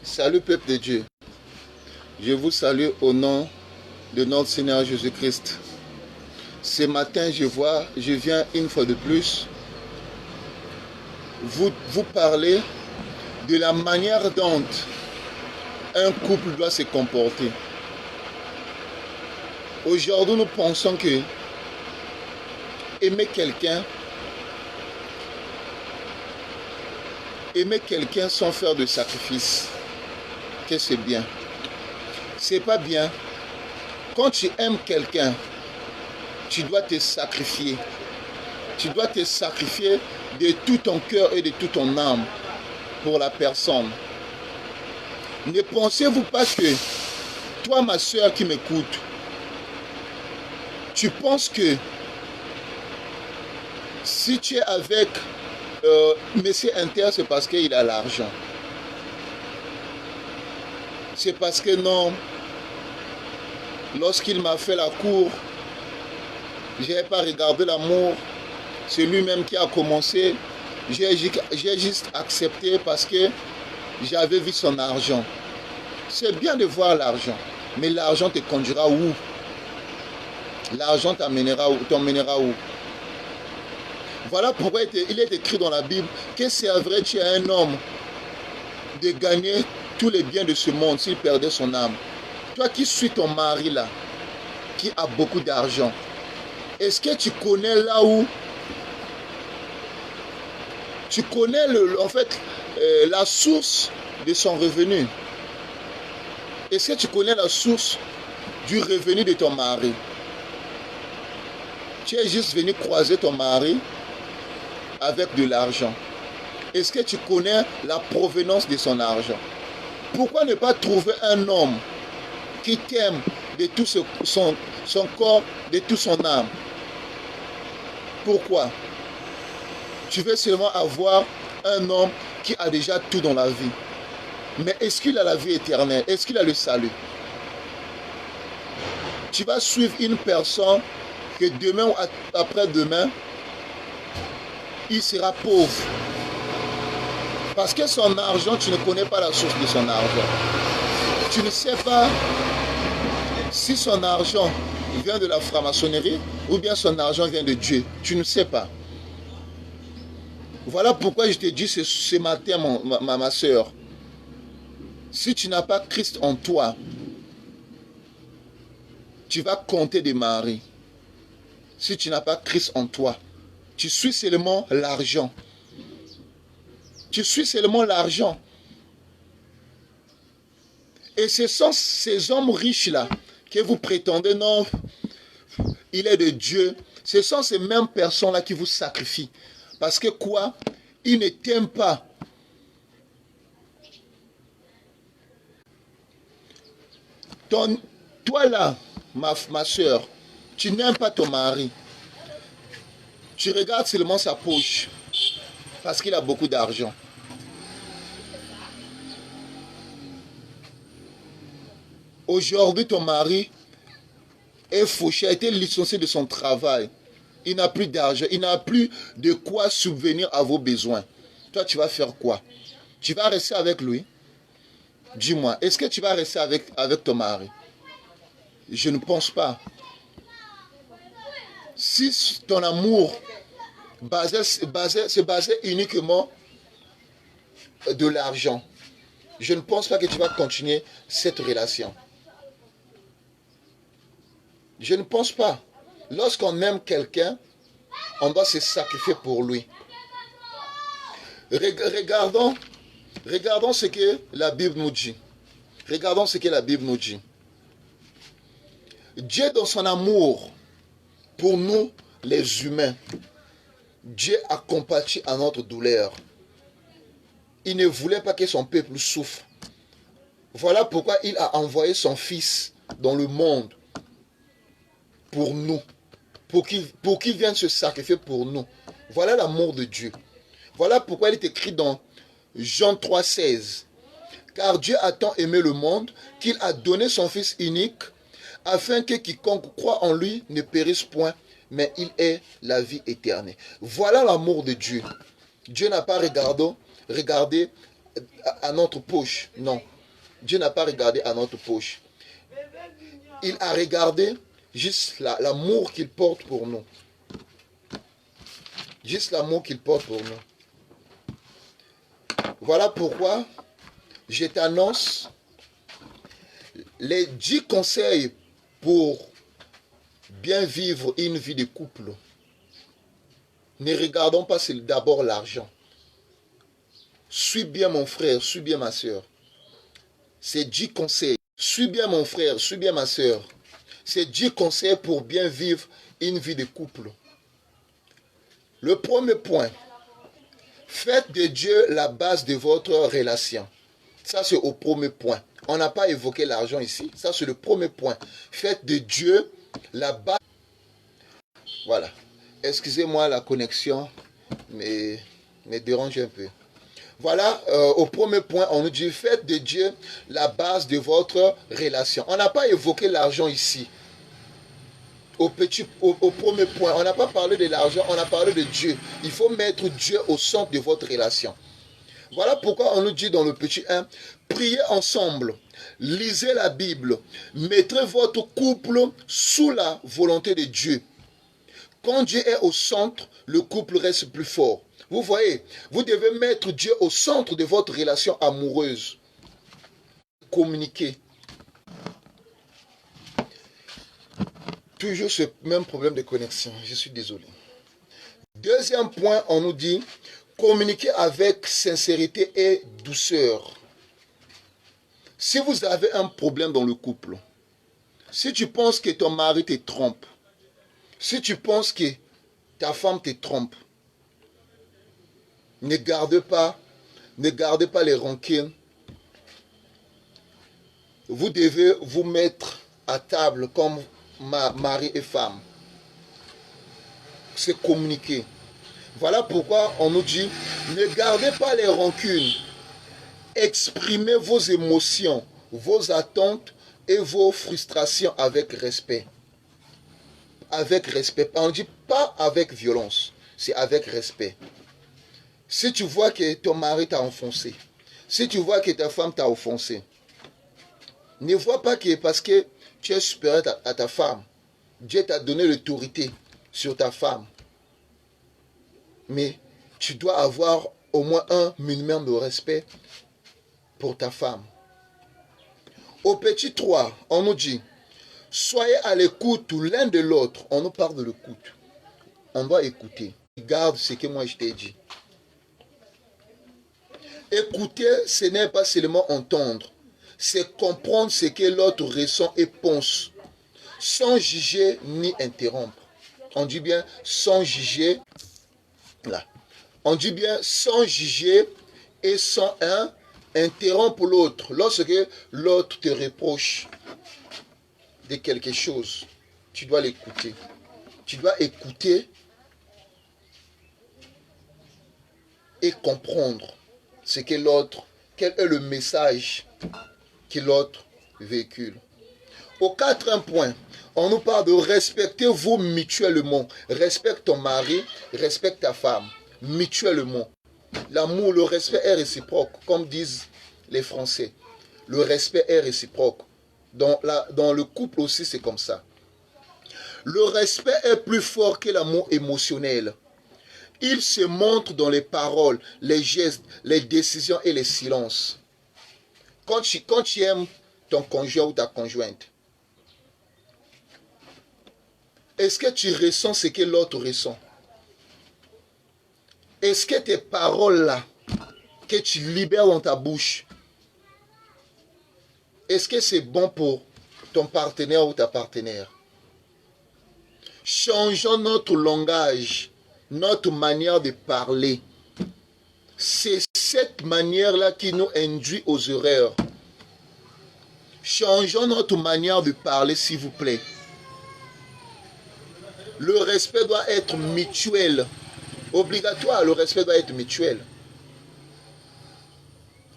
Salut peuple de Dieu, je vous salue au nom de notre Seigneur Jésus-Christ. Ce matin, je viens une fois de plus vous parler de la manière dont un couple doit se comporter. Aujourd'hui, nous pensons que aimer quelqu'un sans faire de sacrifice, que c'est bien. C'est pas bien. Quand tu aimes quelqu'un, tu dois te sacrifier. Tu dois te sacrifier de tout ton cœur et de toute ton âme pour la personne. Ne pensez-vous pas que toi, ma soeur qui m'écoute, tu penses que si tu es avec Monsieur Inter, c'est parce qu'il a l'argent. C'est parce que non, lorsqu'il m'a fait la cour, je n'ai pas regardé l'amour. C'est lui-même qui a commencé. J'ai juste accepté parce que j'avais vu son argent. C'est bien de voir l'argent, mais l'argent te conduira où? L'argent t'emmènera où? Voilà pourquoi il est écrit dans la Bible que c'est vrai, tu es un homme de gagner tous les biens de ce monde s'il perdait son âme. Toi qui suis ton mari là, qui a beaucoup d'argent, est-ce que tu connais là où tu connais la source de son revenu? Est-ce que tu connais la source du revenu de ton mari? Tu es juste venu croiser ton mari avec de l'argent. Est-ce que tu connais la provenance de son argent? Pourquoi ne pas trouver un homme qui t'aime de tout son corps, de toute son âme? Pourquoi? Tu veux seulement avoir un homme qui a déjà tout dans la vie. Mais est-ce qu'il a la vie éternelle? Est-ce qu'il a le salut? Tu vas suivre une personne que demain ou après-demain, il sera pauvre. Parce que son argent, tu ne connais pas la source de son argent. Tu ne sais pas si son argent vient de la franc-maçonnerie ou bien son argent vient de Dieu. Tu ne sais pas. Voilà pourquoi je te dis ce matin, ma soeur. Si tu n'as pas Christ en toi, tu vas compter des maris. Si tu n'as pas Christ en toi, tu suis seulement l'argent. Tu suis seulement l'argent. Et ce sont ces hommes riches-là que vous prétendez, non, il est de Dieu. Ce sont ces mêmes personnes-là qui vous sacrifient. Parce que quoi? Ils ne t'aiment pas. Toi là, ma soeur, tu n'aimes pas ton mari. Tu regardes seulement sa poche. Parce qu'il a beaucoup d'argent. Aujourd'hui, ton mari est fauché, a été licencié de son travail. Il n'a plus d'argent, il n'a plus de quoi subvenir à vos besoins. Toi, tu vas faire quoi? Tu vas rester avec lui? Dis-moi, est-ce que tu vas rester avec ton mari? Je ne pense pas. Si ton amour se basait uniquement de l'argent, je ne pense pas que tu vas continuer cette relation. Je ne pense pas. Lorsqu'on aime quelqu'un, on doit se sacrifier pour lui. Regardons ce que la Bible nous dit. Regardons ce que la Bible nous dit. Dieu, dans son amour pour nous, les humains, Dieu a compati à notre douleur. Il ne voulait pas que son peuple souffre. Voilà pourquoi il a envoyé son Fils dans le monde pour nous. Pour qu'il vienne se sacrifier pour nous. Voilà l'amour de Dieu. Voilà pourquoi il est écrit dans Jean 3,16. Car Dieu a tant aimé le monde qu'il a donné son Fils unique afin que quiconque croit en lui ne périsse point, mais il ait la vie éternelle. Voilà l'amour de Dieu. Dieu n'a pas regardé à notre poche. Non. Dieu n'a pas regardé à notre poche. Il a regardé juste l'amour qu'il porte pour nous. Juste l'amour qu'il porte pour nous. Voilà pourquoi je t'annonce les 10 conseils pour bien vivre une vie de couple. Ne regardons pas d'abord l'argent. Suis bien mon frère, suis bien ma soeur. C'est 10 conseils. Suis bien mon frère, suis bien ma soeur. C'est 10 conseils pour bien vivre une vie de couple. Le premier point, faites de Dieu la base de votre relation. Ça, c'est au premier point. On n'a pas évoqué l'argent ici. Ça, c'est le premier point. Faites de Dieu la base. Voilà. Excusez-moi, la connexion me dérange un peu. Voilà, au premier point, on nous dit, faites de Dieu la base de votre relation. On n'a pas évoqué l'argent ici. Au premier point, on n'a pas parlé de l'argent, on a parlé de Dieu. Il faut mettre Dieu au centre de votre relation. Voilà pourquoi on nous dit dans le petit 1, priez ensemble, lisez la Bible, mettez votre couple sous la volonté de Dieu. Quand Dieu est au centre, le couple reste plus fort. Vous voyez, vous devez mettre Dieu au centre de votre relation amoureuse. Communiquer. Toujours ce même problème de connexion, je suis désolé. Deuxième point, on nous dit, communiquer avec sincérité et douceur. Si vous avez un problème dans le couple, si tu penses que ton mari te trompe, si tu penses que ta femme te trompe, ne gardez pas les rancunes. Vous devez vous mettre à table comme mari et femme. C'est communiquer. Voilà pourquoi on nous dit, ne gardez pas les rancunes. Exprimez vos émotions, vos attentes et vos frustrations avec respect. Avec respect. On ne dit pas avec violence, c'est avec respect. Si tu vois que ton mari t'a enfoncé, si tu vois que ta femme t'a offensé, ne vois pas que parce que tu es supérieur à ta femme, Dieu t'a donné l'autorité sur ta femme. Mais tu dois avoir au moins un minimum de respect pour ta femme. Au petit 3, on nous dit, soyez à l'écoute l'un de l'autre. On nous parle de l'écoute. On doit écouter. Regarde ce que moi je t'ai dit. Écouter, ce n'est pas seulement entendre. C'est comprendre ce que l'autre ressent et pense. Sans juger ni interrompre. On dit bien sans juger. Là. On dit bien sans juger et sans interrompre l'autre. Lorsque l'autre te reproche de quelque chose, tu dois l'écouter. Tu dois écouter et comprendre ce que l'autre, quel est le message que l'autre véhicule. Au quatrième point, on nous parle de respectez-vous mutuellement. Respecte ton mari, respecte ta femme, mutuellement. L'amour, le respect est réciproque, comme disent les Français. Le respect est réciproque. Dans le couple aussi, c'est comme ça. Le respect est plus fort que l'amour émotionnel. Il se montre dans les paroles, les gestes, les décisions et les silences. Quand tu aimes ton conjoint ou ta conjointe, est-ce que tu ressens ce que l'autre ressent? Est-ce que tes paroles-là, que tu libères dans ta bouche, est-ce que c'est bon pour ton partenaire ou ta partenaire? Changeons notre langage, notre manière de parler. C'est cette manière-là qui nous induit aux erreurs. Changeons notre manière de parler, s'il vous plaît. Le respect doit être mutuel. Obligatoire, le respect doit être mutuel.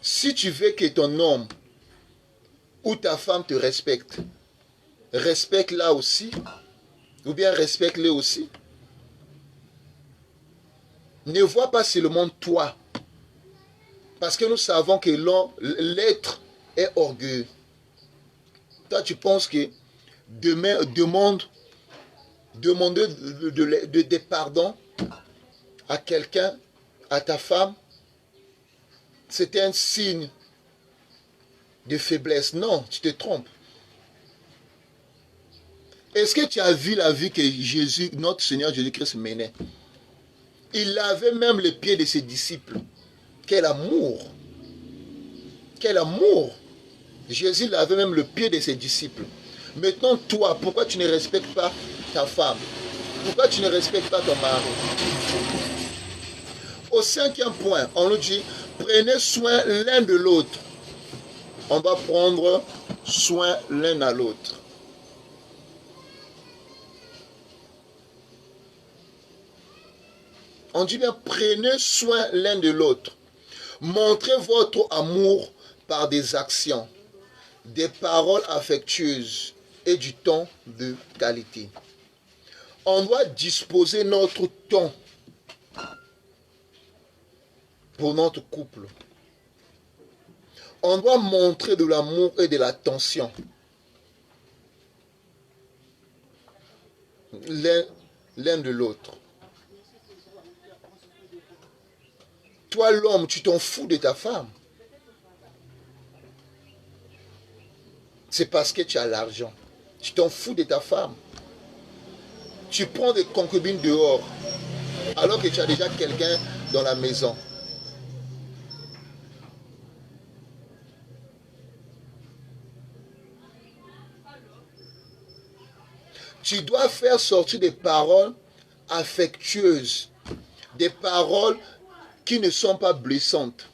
Si tu veux que ton homme ou ta femme te respecte, respecte-la aussi, ou bien respecte-le aussi. Ne vois pas seulement toi. Parce que nous savons que l'être est orgueilleux. Toi, tu penses que demander des pardons à quelqu'un, à ta femme, c'était un signe de faiblesse. Non, tu te trompes. Est-ce que tu as vu la vie que Jésus, notre Seigneur Jésus-Christ menait? Il lavait même les pieds de ses disciples. Quel amour! Quel amour! Jésus lavait même le pied de ses disciples. Maintenant, toi, pourquoi tu ne respectes pas ta femme? Pourquoi tu ne respectes pas ton mari? Au 5e point, on nous dit, prenez soin l'un de l'autre. On va prendre soin l'un à l'autre. On dit bien, prenez soin l'un de l'autre. Montrez votre amour par des actions, des paroles affectueuses et du temps de qualité. On doit disposer notre temps pour notre couple. On doit montrer de l'amour et de l'attention l'un de l'autre. Toi, l'homme, tu t'en fous de ta femme. C'est parce que tu as l'argent. Tu t'en fous de ta femme. Tu prends des concubines dehors, alors que tu as déjà quelqu'un dans la maison. Tu dois faire sortir des paroles affectueuses, des paroles qui ne sont pas blessantes.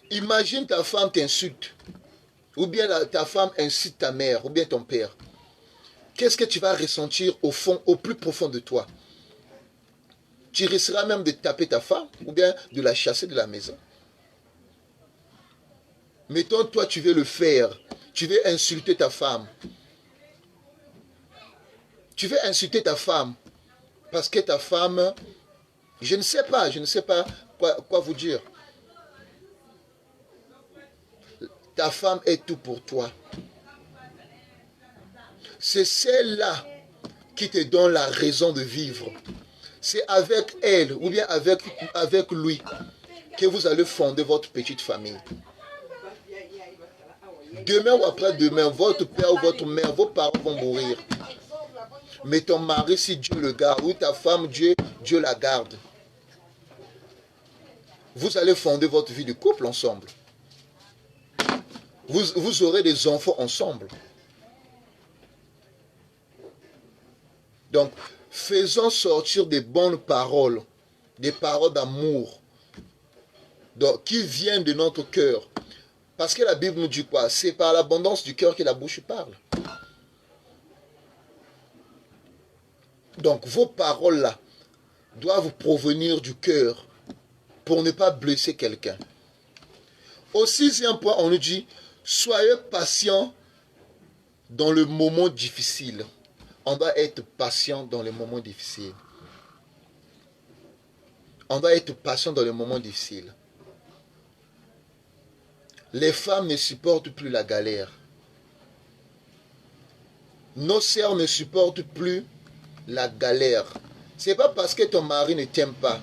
Imagine ta femme t'insulte, ou bien ta femme incite ta mère, ou bien ton père. Qu'est-ce que tu vas ressentir au fond, au plus profond de toi? Tu risqueras même de taper ta femme, ou bien de la chasser de la maison. Mettons, toi, tu veux le faire. Tu veux insulter ta femme. Tu veux insulter ta femme, parce que ta femme... Je ne sais pas quoi vous dire. Ta femme est tout pour toi. C'est celle-là qui te donne la raison de vivre. C'est avec elle ou bien avec lui que vous allez fonder votre petite famille. Demain ou après-demain, votre père ou votre mère, vos parents vont mourir. Mais ton mari, si Dieu le garde, ou ta femme, Dieu la garde. Vous allez fonder votre vie de couple ensemble. Vous aurez des enfants ensemble. Donc, faisons sortir des bonnes paroles, des paroles d'amour, qui viennent de notre cœur. Parce que la Bible nous dit quoi? C'est par l'abondance du cœur que la bouche parle. Donc, vos paroles-là doivent provenir du cœur pour ne pas blesser quelqu'un. Au 6e point, on nous dit, soyez patient dans le moment difficile. On doit être patient dans les moments difficiles. On doit être patient dans les moments difficiles. Les femmes ne supportent plus la galère. Nos sœurs ne supportent plus la galère. Ce n'est pas parce que ton mari ne t'aime pas.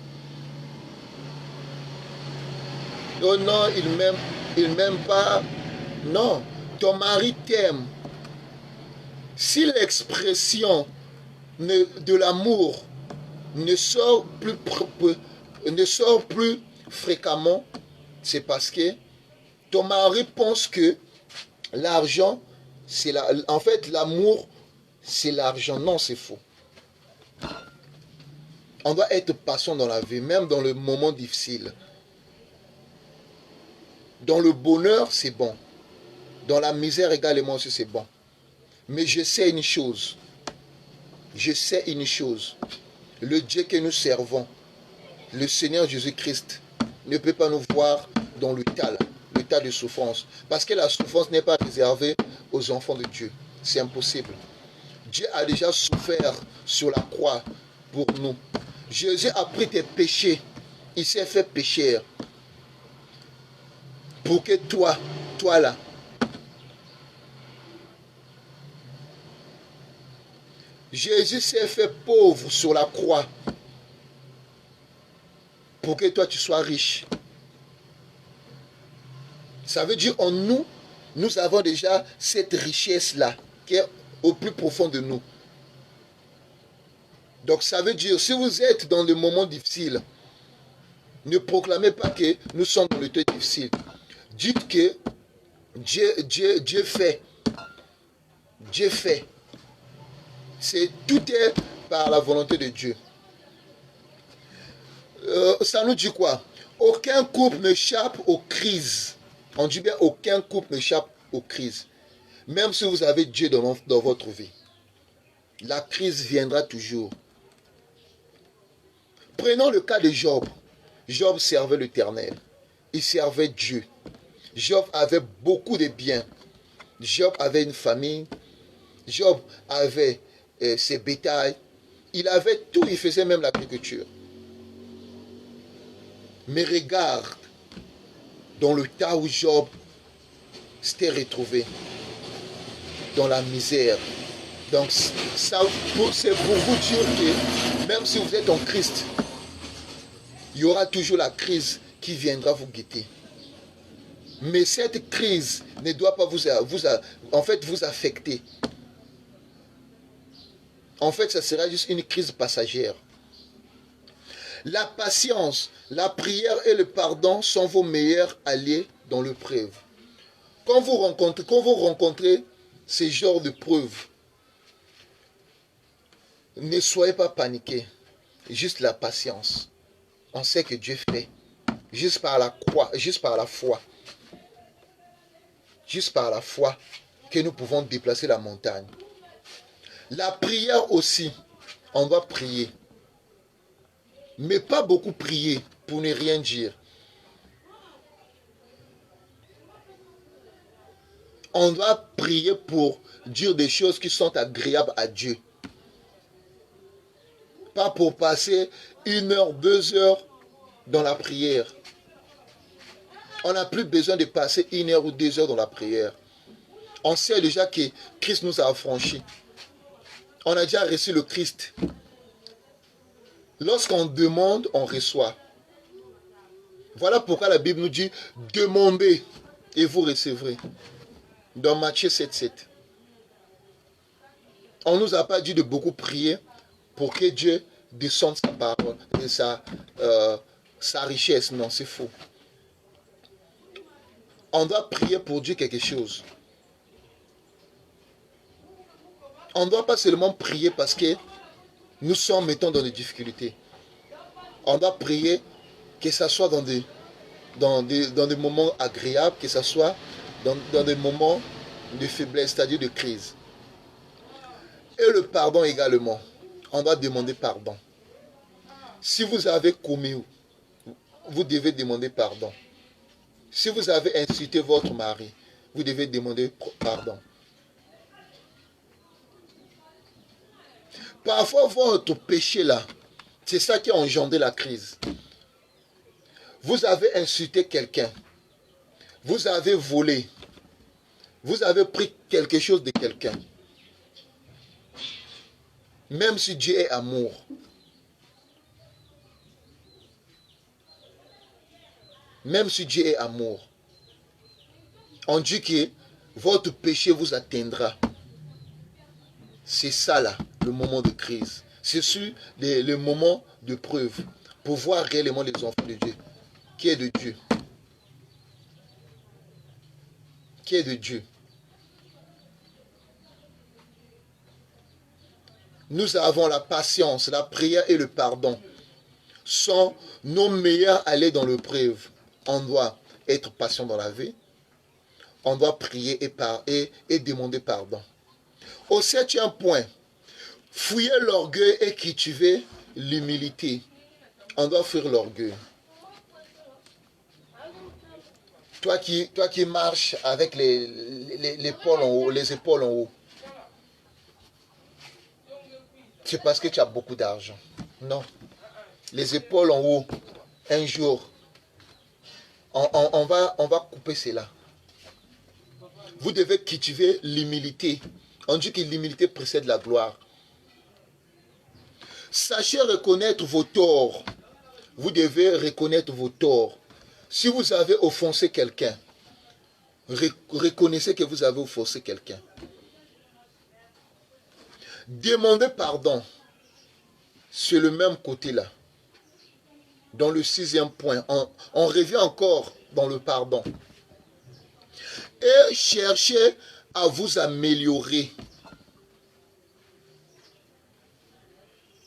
Oh non, il m'aime pas. Non, ton mari t'aime. Si l'expression de l'amour ne sort plus fréquemment, c'est parce que ton mari pense que l'argent, en fait, l'amour, c'est l'argent. Non, c'est faux. On doit être patient dans la vie, même dans le moment difficile. Dans le bonheur, c'est bon. Dans la misère également aussi, c'est bon. Mais je sais une chose. Je sais une chose. Le Dieu que nous servons, le Seigneur Jésus-Christ, ne peut pas nous voir dans l'état de souffrance. Parce que la souffrance n'est pas réservée aux enfants de Dieu. C'est impossible. Dieu a déjà souffert sur la croix pour nous. Jésus a pris tes péchés. il s'est fait pécheur. Pour que toi là, Jésus s'est fait pauvre sur la croix. Pour que toi tu sois riche. Ça veut dire en nous, nous avons déjà cette richesse-là qui est au plus profond de nous. Donc ça veut dire, si vous êtes dans des moments difficiles, ne proclamez pas que nous sommes dans le temps difficile. Dites que Dieu fait. Dieu fait. Tout est par la volonté de Dieu. Ça nous dit quoi? Aucun couple n'échappe aux crises. On dit bien aucun couple n'échappe aux crises. Même si vous avez Dieu dans votre vie. La crise viendra toujours. Prenons le cas de Job. Job servait l'Éternel. Il servait Dieu. Job avait beaucoup de biens. Job avait une famille. Job avait ses bétails. Il avait tout. Il faisait même l'agriculture. Mais regarde, dans le tas où Job s'était retrouvé, dans la misère. Donc, c'est pour vous dire que même si vous êtes en Christ, il y aura toujours la crise qui viendra vous guetter. Mais cette crise ne doit pas vous affecter. En fait, ça sera juste une crise passagère. La patience, la prière et le pardon sont vos meilleurs alliés dans l'épreuve. Quand vous rencontrez ces genres de preuves, ne soyez pas paniqués. Juste la patience. On sait que Dieu fait. Juste par la croix, juste par la foi. Juste par la foi que nous pouvons déplacer la montagne. La prière aussi, on doit prier. Mais pas beaucoup prier pour ne rien dire. On doit prier pour dire des choses qui sont agréables à Dieu. Pas pour passer 1 heure, 2 heures dans la prière. On n'a plus besoin de passer 1 heure ou 2 heures dans la prière. On sait déjà que Christ nous a affranchis. On a déjà reçu le Christ. Lorsqu'on demande, on reçoit. Voilà pourquoi la Bible nous dit « Demandez et vous recevrez ». Dans Matthieu 7,7. On ne nous a pas dit de beaucoup prier pour que Dieu descende sa parole et sa richesse. Non, c'est faux. On doit prier pour Dieu quelque chose. On ne doit pas seulement prier parce que nous sommes, mettons, dans des difficultés. On doit prier que ce soit dans des moments agréables, que ce soit dans des moments de faiblesse, c'est-à-dire de crise. Et le pardon également. On doit demander pardon. Si vous avez commis, vous devez demander pardon. Si vous avez insulté votre mari, vous devez demander pardon. Parfois, votre péché là, c'est ça qui a engendré la crise. Vous avez insulté quelqu'un. Vous avez volé. Vous avez pris quelque chose de quelqu'un. Même si Dieu est amour. Même si Dieu est amour. On dit que votre péché vous atteindra. C'est ça là, le moment de crise. C'est le moment de preuve. Pour voir réellement les enfants de Dieu. Qui est de Dieu. Qui est de Dieu. Nous avons la patience, la prière et le pardon. Sont nos meilleurs alliés dans l'épreuve. On doit être patient dans la vie. On doit prier et demander pardon. Au 7e point, fouiller l'orgueil et cultiver l'humilité. On doit fuir l'orgueil. Toi qui marches avec les épaules en haut, c'est parce que tu as beaucoup d'argent. Non. Les épaules en haut, un jour, on va couper cela. Vous devez cultiver l'humilité. On dit que l'humilité précède la gloire. Sachez reconnaître vos torts. Vous devez reconnaître vos torts. Si vous avez offensé quelqu'un, reconnaissez que vous avez offensé quelqu'un. Demandez pardon. C'est le même côté-là. Dans le 6e point, on revient encore dans le pardon. Et cherchez à vous améliorer.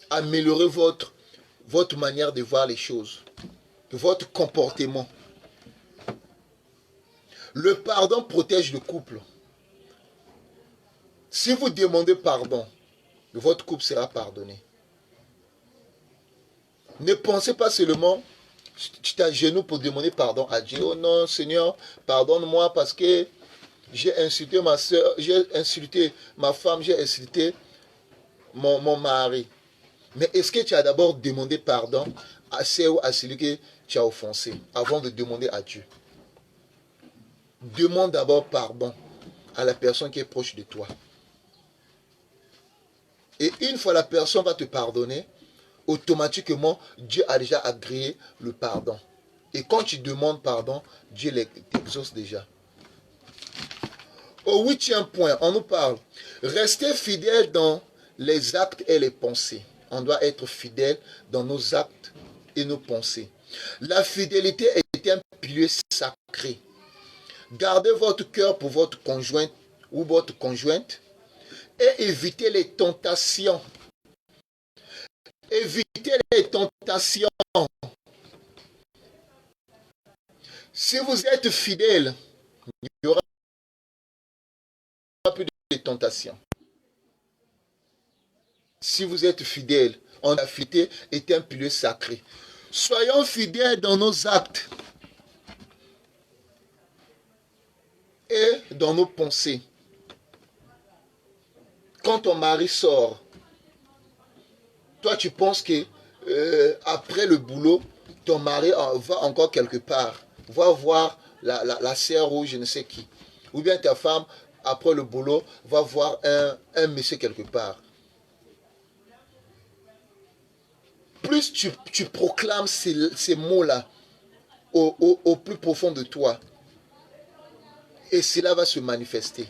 Améliorer votre manière de voir les choses, votre comportement. Le pardon protège le couple. Si vous demandez pardon, votre couple sera pardonné. Ne pensez pas seulement, tu t'agenouilles pour demander pardon à Dieu. Oh non, Seigneur, pardonne-moi parce que j'ai insulté ma soeur, j'ai insulté ma femme, j'ai insulté mon mari. Mais est-ce que tu as d'abord demandé pardon à celui que tu as offensé avant de demander à Dieu? Demande d'abord pardon à la personne qui est proche de toi. Et une fois la personne va te pardonner, automatiquement, Dieu a déjà agréé le pardon. Et quand tu demandes pardon, Dieu l'exauce déjà. Au 8e point, on nous parle. Restez fidèles dans les actes et les pensées. On doit être fidèle dans nos actes et nos pensées. La fidélité est un pilier sacré. Gardez votre cœur pour votre conjoint ou votre conjointe et évitez les tentations. Évitez les tentations. Si vous êtes fidèle, il n'y aura plus de tentations. Si vous êtes fidèle, la fidélité est un pilier sacré. Soyons fidèles dans nos actes et dans nos pensées. Quand ton mari sort, toi tu penses que après le boulot, ton mari va encore quelque part, va voir la sœur ou je ne sais qui. Ou bien ta femme, après le boulot, va voir un monsieur quelque part. Plus tu proclames ces mots-là au plus profond de toi, et cela va se manifester.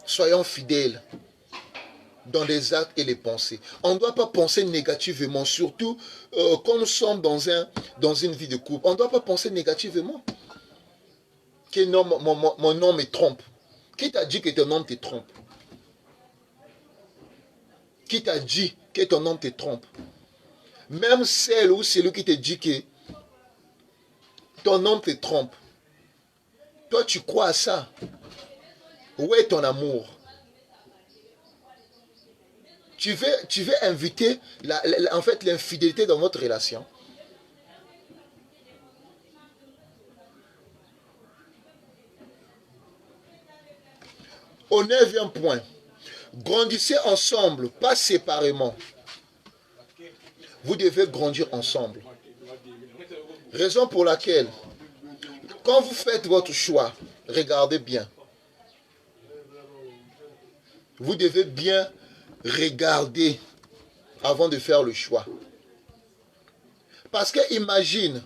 Soyons fidèles dans les actes et les pensées. On ne doit pas penser négativement, surtout quand nous sommes dans une vie de couple. On ne doit pas penser négativement. Que non, mon homme me trompe. Qui t'a dit que ton homme te trompe? Qui t'a dit que ton homme te trompe? Même celle ou celui qui te dit que ton homme te trompe. Toi, tu crois à ça? Où est ton amour? Tu veux inviter en fait l'infidélité dans votre relation. Au 9e point, grandissez ensemble, pas séparément. Vous devez grandir ensemble. Raison pour laquelle, quand vous faites votre choix, regardez bien. Vous devez bien regarder avant de faire le choix. Parce que imagine,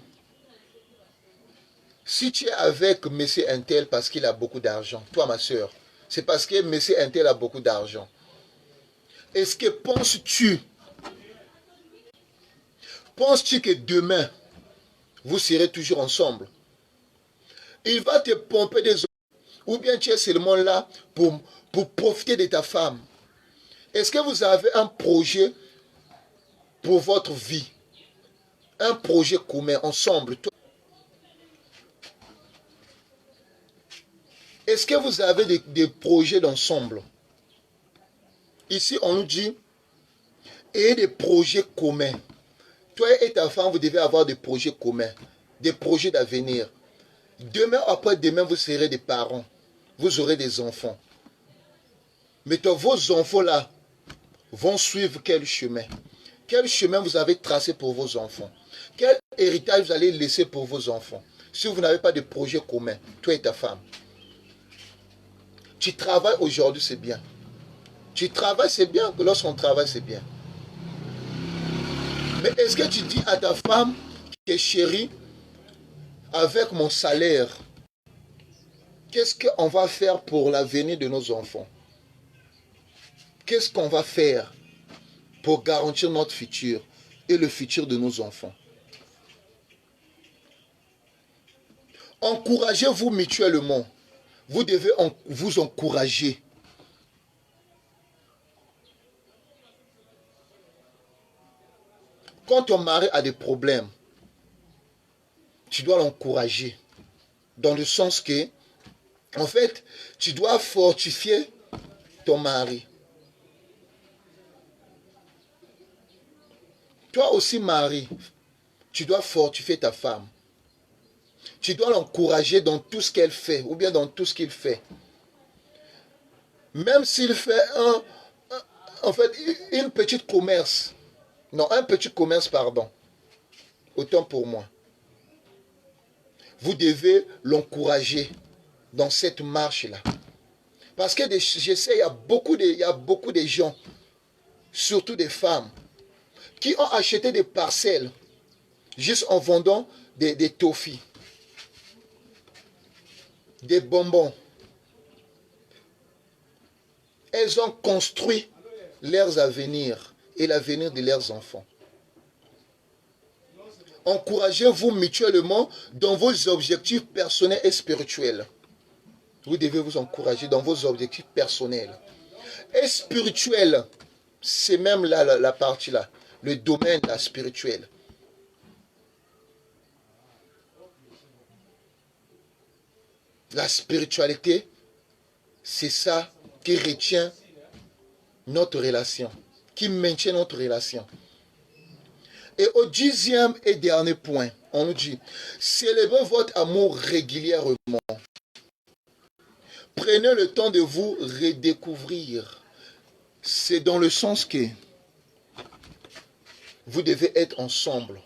si tu es avec monsieur Intel parce qu'il a beaucoup d'argent, toi ma soeur, c'est parce que monsieur Intel a beaucoup d'argent. Est-ce que penses-tu que demain, vous serez toujours ensemble? Il va te pomper des eaux. Ou bien tu es seulement là pour profiter de ta femme. Est-ce que vous avez un projet pour votre vie? Un projet commun, ensemble. Est-ce que vous avez des projets d'ensemble? Ici, on nous dit, et des projets communs. Toi et ta femme, vous devez avoir des projets communs, des projets d'avenir. Demain, après-demain, vous serez des parents. Vous aurez des enfants. Mais vos enfants-là vont suivre quel chemin? Quel chemin vous avez tracé pour vos enfants? Quel héritage vous allez laisser pour vos enfants? Si vous n'avez pas de projet commun, toi et ta femme. Tu travailles aujourd'hui, c'est bien. Tu travailles, c'est bien. Lorsqu'on travaille, c'est bien. Mais est-ce que tu dis à ta femme que chérie, avec mon salaire, qu'est-ce qu'on va faire pour l'avenir de nos enfants? Qu'est-ce qu'on va faire pour garantir notre futur et le futur de nos enfants? Encouragez-vous mutuellement. Vous devez vous encourager. Quand ton mari a des problèmes, tu dois l'encourager. Dans le sens que, en fait, tu dois fortifier ton mari. Toi aussi, mari, tu dois fortifier ta femme. Tu dois l'encourager dans tout ce qu'elle fait, ou bien dans tout ce qu'il fait. Même s'il fait en fait, une petite commerce. Non, un petit commerce, pardon. Autant pour moi. Vous devez l'encourager dans cette marche-là. Parce que je sais, il y a beaucoup de gens, surtout des femmes, qui ont acheté des parcelles juste en vendant des toffees, des bonbons. Elles ont construit leurs avenirs et l'avenir de leurs enfants. Encouragez-vous mutuellement dans vos objectifs personnels et spirituels. Vous devez vous encourager dans vos objectifs personnels. Et spirituels, c'est même là la partie là, le domaine là, spirituel. La spiritualité, c'est ça qui retient notre relation, qui maintient notre relation. Et au 10e et dernier point, on nous dit, célébrez votre amour régulièrement. Prenez le temps de vous redécouvrir. C'est dans le sens que vous devez être ensemble.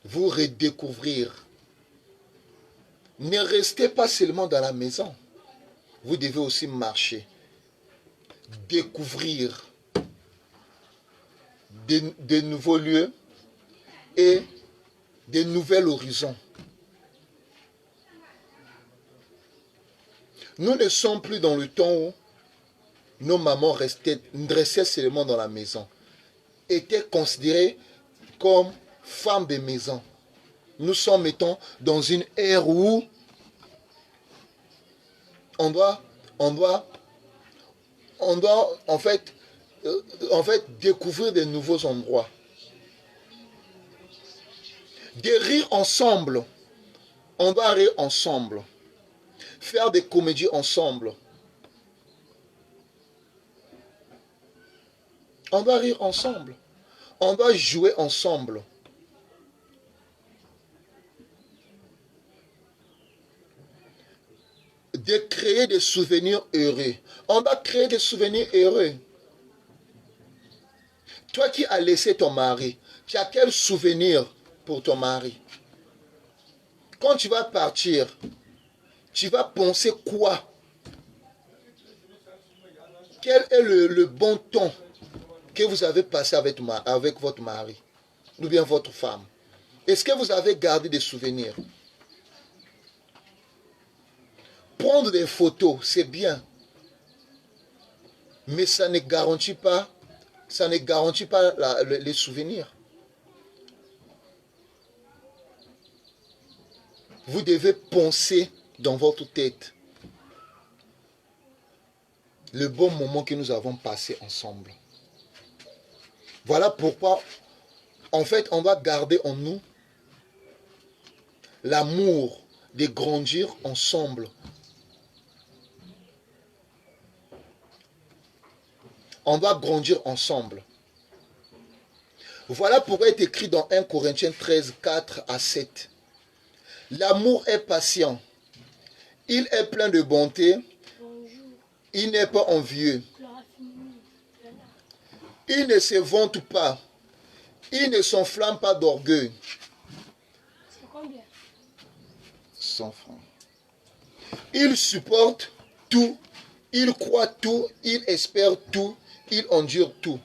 Vous redécouvrir. Ne restez pas seulement dans la maison. Vous devez aussi marcher. Découvrir de nouveaux lieux et de nouveaux horizons. Nous ne sommes plus dans le temps où nos mamans restaient seulement dans la maison, étaient considérées comme femmes de maison. Nous sommes maintenant dans une ère où on doit en fait découvrir de nouveaux endroits. De rire ensemble. On doit rire ensemble. Faire des comédies ensemble. On doit rire ensemble. On doit jouer ensemble. De créer des souvenirs heureux. On doit créer des souvenirs heureux. Toi qui as laissé ton mari, tu as quel souvenir pour ton mari? Quand tu vas partir, tu vas penser quoi? Quel est le bon temps que vous avez passé avec votre mari ou bien votre femme? Est-ce que vous avez gardé des souvenirs? Prendre des photos, c'est bien. Mais ça ne garantit pas, les souvenirs. Vous devez penser dans votre tête le bon moment que nous avons passé ensemble. Voilà pourquoi, en fait, on doit garder en nous l'amour de grandir ensemble. On doit grandir ensemble. Voilà pourquoi il est écrit dans 1 Corinthiens 13, 4 à 7. L'amour est patient. Il est plein de bonté. Il n'est pas envieux. Il ne se vante pas. Il ne s'enflamme pas d'orgueil. C'est combien? 100 francs. Il supporte tout. Il croit tout. Il espère tout. Il endure tout.